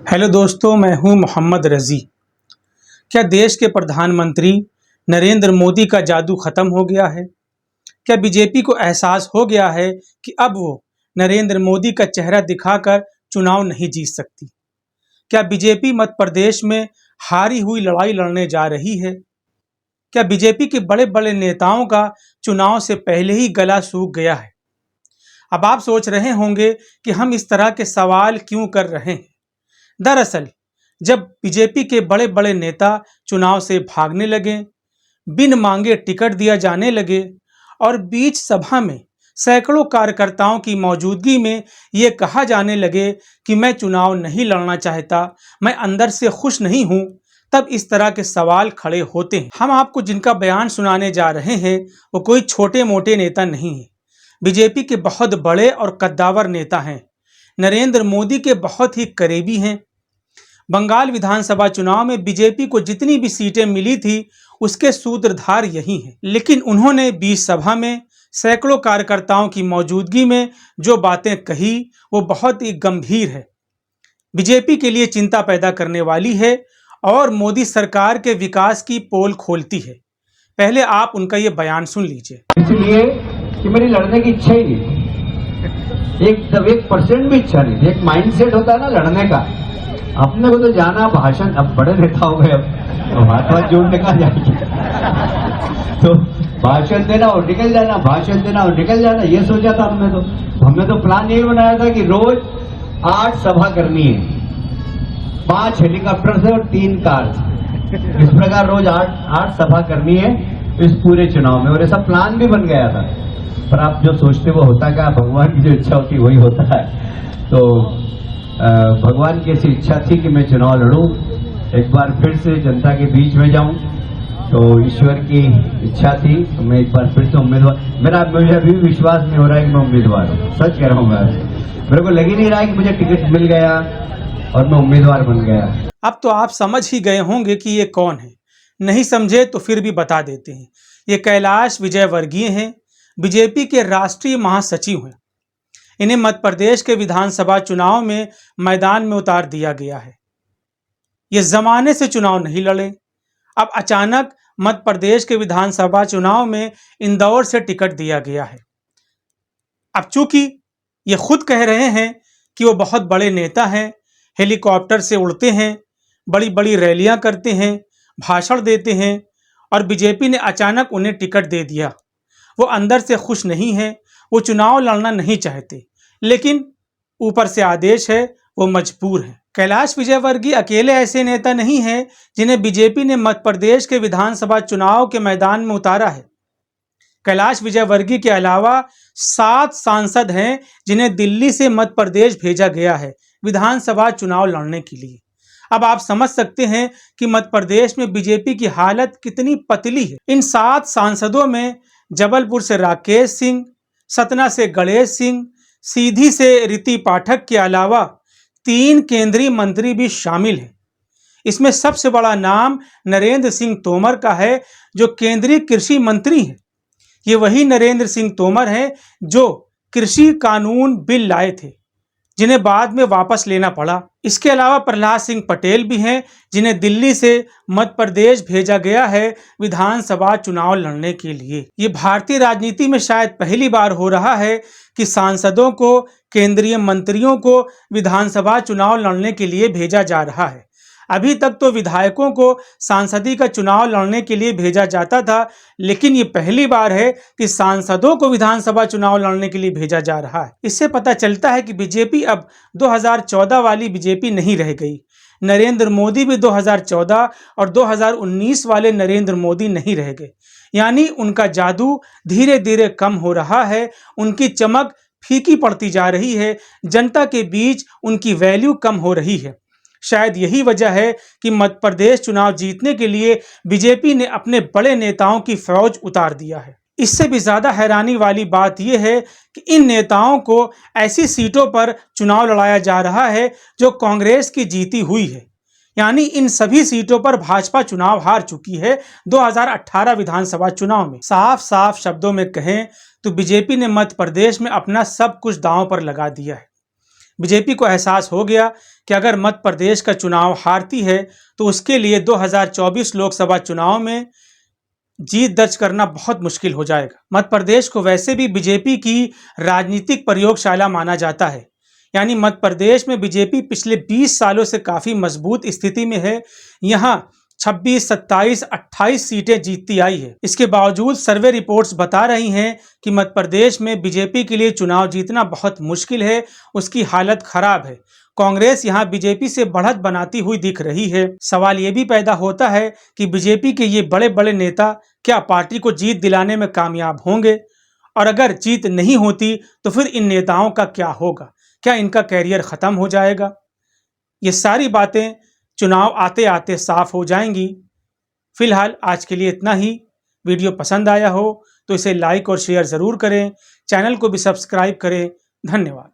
Hello दोस्तों, मैं हूं मोहम्मद रज़ी। क्या देश के प्रधानमंत्री नरेंद्र मोदी का जादू खत्म हो गया है? क्या बीजेपी को एहसास हो गया है कि अब वो नरेंद्र मोदी का चेहरा दिखाकर चुनाव नहीं जीत सकती? क्या बीजेपी मध्य प्रदेश में हारी हुई लड़ाई लड़ने जा रही है? क्या बीजेपी के बड़े बड़े नेताओं का चुनाव से पहले ही गला सूख गया है? अब आप सोच रहे होंगे कि हम इस तरह के सवाल क्यों कर रहे हैं। दरअसल जब बीजेपी के बड़े बड़े नेता चुनाव से भागने लगे, बिन मांगे टिकट दिया जाने लगे और बीच सभा में सैकड़ों कार्यकर्ताओं की मौजूदगी में ये कहा जाने लगे कि मैं चुनाव नहीं लड़ना चाहता, मैं अंदर से खुश नहीं हूं, तब इस तरह के सवाल खड़े होते हैं। हम आपको जिनका बयान सुनाने जा रहे हैं वो कोई छोटे मोटे नेता नहीं है, बीजेपी के बहुत बड़े और कद्दावर नेता हैं, नरेंद्र मोदी के बहुत ही करीबी हैं। बंगाल विधानसभा चुनाव में बीजेपी को जितनी भी सीटें मिली थी उसके सूत्रधार यही हैं, लेकिन उन्होंने बीच सभा में सैकड़ों कार्यकर्ताओं की मौजूदगी में जो बातें कही वो बहुत ही गंभीर है, बीजेपी के लिए चिंता पैदा करने वाली है और मोदी सरकार के विकास की पोल खोलती है। पहले आप उनका ये बयान सुन लीजिए। इसलिए कि मेरी लड़ने की इच्छा ही नहीं, एक परसेंट भी इच्छा नहीं। एक माइंडसेट होता है ना लड़ने का, अपने को तो जाना भाषण, अब बड़े नेता हो गए, अब हाथ जोड़ने का जाएगी तो भाषण देना और निकल जाना, भाषण देना और निकल जाना, ये सोचा था हमने तो प्लान यही बनाया था कि रोज 8 सभा करनी है, 5 हेलीकॉप्टर से और 3 कार से, इस प्रकार रोज 8 सभा करनी है इस पूरे चुनाव में। और ऐसा प्लान भी बन गया था, पर आप जो सोचते वो होता क्या, भगवान की जो इच्छा होती वही होता है। तो भगवान की ऐसी इच्छा थी कि मैं चुनाव लड़ूं, एक बार फिर से जनता के बीच में जाऊं, तो ईश्वर की इच्छा थी तो मैं एक बार फिर से उम्मीदवार, मुझे अभी भी विश्वास नहीं हो रहा है कि मैं उम्मीदवार हूं, सच कह रहा हूं मैं, मेरे को लग ही नहीं रहा है कि मुझे टिकट मिल गया और मैं उम्मीदवार बन गया। अब तो आप समझ ही गए होंगे कि ये कौन है, नहीं समझे तो फिर भी बता देते हैं। ये कैलाश विजयवर्गीय हैं, बीजेपी के राष्ट्रीय महासचिव हैं। इन्हें मध्य प्रदेश के विधानसभा चुनाव में मैदान में उतार दिया गया है। ये जमाने से चुनाव नहीं लड़े, अब अचानक मध्य प्रदेश के विधानसभा चुनाव में इंदौर से टिकट दिया गया है। अब चूंकि ये खुद कह रहे हैं कि वो बहुत बड़े नेता हैं, हेलीकॉप्टर से उड़ते हैं, बड़ी बड़ी रैलियां करते हैं, भाषण देते हैं, और बीजेपी ने अचानक उन्हें टिकट दे दिया। वो अंदर से खुश नहीं है, वो चुनाव लड़ना नहीं चाहते, लेकिन ऊपर से आदेश है, वो मजबूर है। कैलाश विजयवर्गीय अकेले ऐसे नेता नहीं हैं जिन्हें बीजेपी ने मध्य प्रदेश के विधानसभा चुनाव के मैदान में उतारा है। कैलाश विजयवर्गीय के अलावा 7 सांसद हैं जिन्हें दिल्ली से मध्य प्रदेश भेजा गया है विधानसभा चुनाव लड़ने के लिए। अब आप समझ सकते हैं कि मध्य प्रदेश में बीजेपी की हालत कितनी पतली है। इन 7 सांसदों में जबलपुर से राकेश सिंह, सतना से गणेश सिंह, सीधी से रीति पाठक के अलावा 3 केंद्रीय मंत्री भी शामिल हैं। इसमें सबसे बड़ा नाम नरेंद्र सिंह तोमर का है, जो केंद्रीय कृषि मंत्री हैं। ये वही नरेंद्र सिंह तोमर हैं जो कृषि कानून बिल लाए थे, जिन्हें बाद में वापस लेना पड़ा। इसके अलावा प्रहलाद सिंह पटेल भी हैं, जिन्हें दिल्ली से मध्य प्रदेश भेजा गया है विधानसभा चुनाव लड़ने के लिए। ये भारतीय राजनीति में शायद पहली बार हो रहा है कि सांसदों को, केंद्रीय मंत्रियों को विधानसभा चुनाव लड़ने के लिए भेजा जा रहा है। अभी तक तो विधायकों को सांसदी का चुनाव लड़ने के लिए भेजा जाता था, लेकिन ये पहली बार है कि सांसदों को विधानसभा चुनाव लड़ने के लिए भेजा जा रहा है। इससे पता चलता है कि बीजेपी अब 2014 वाली बीजेपी नहीं रह गई। नरेंद्र मोदी भी 2014 और 2019 वाले नरेंद्र मोदी नहीं रह गए, यानी उनका जादू धीरे धीरे कम हो रहा है, उनकी चमक फीकी पड़ती जा रही है, जनता के बीच उनकी वैल्यू कम हो रही है। शायद यही वजह है कि मध्य प्रदेश चुनाव जीतने के लिए बीजेपी ने अपने बड़े नेताओं की फौज उतार दिया है। इससे भी ज्यादा हैरानी वाली बात यह है कि इन नेताओं को ऐसी सीटों पर चुनाव लड़ाया जा रहा है जो कांग्रेस की जीती हुई है, यानी इन सभी सीटों पर भाजपा चुनाव हार चुकी है 2018 विधानसभा चुनाव में। साफ साफ शब्दों में कहें तो बीजेपी ने मध्य प्रदेश में अपना सब कुछ दांव पर लगा दिया है। बीजेपी को एहसास हो गया कि अगर मध्य प्रदेश का चुनाव हारती है तो उसके लिए 2024 लोकसभा चुनाव में जीत दर्ज करना बहुत मुश्किल हो जाएगा। मध्य प्रदेश को वैसे भी बीजेपी की राजनीतिक प्रयोगशाला माना जाता है, यानी मध्य प्रदेश में बीजेपी पिछले 20 सालों से काफी मजबूत स्थिति में है। यहाँ 26, 27, 28 सीटें जीतती आई है। इसके बावजूद सर्वे रिपोर्ट्स बता रही हैं कि मध्य प्रदेश में बीजेपी के लिए चुनाव जीतना बहुत मुश्किल है, उसकी हालत खराब है। कांग्रेस यहाँ बीजेपी से बढ़त बनाती हुई दिख रही है। सवाल ये भी पैदा होता है कि बीजेपी के ये बड़े बड़े नेता क्या पार्टी को जीत दिलाने में कामयाब होंगे, और अगर जीत नहीं होती तो फिर इन नेताओं का क्या होगा? क्या इनका कैरियर खत्म हो जाएगा? ये सारी बातें चुनाव आते आते साफ हो जाएंगी। फिलहाल आज के लिए इतना ही। वीडियो पसंद आया हो तो इसे लाइक और शेयर जरूर करें, चैनल को भी सब्सक्राइब करें। धन्यवाद।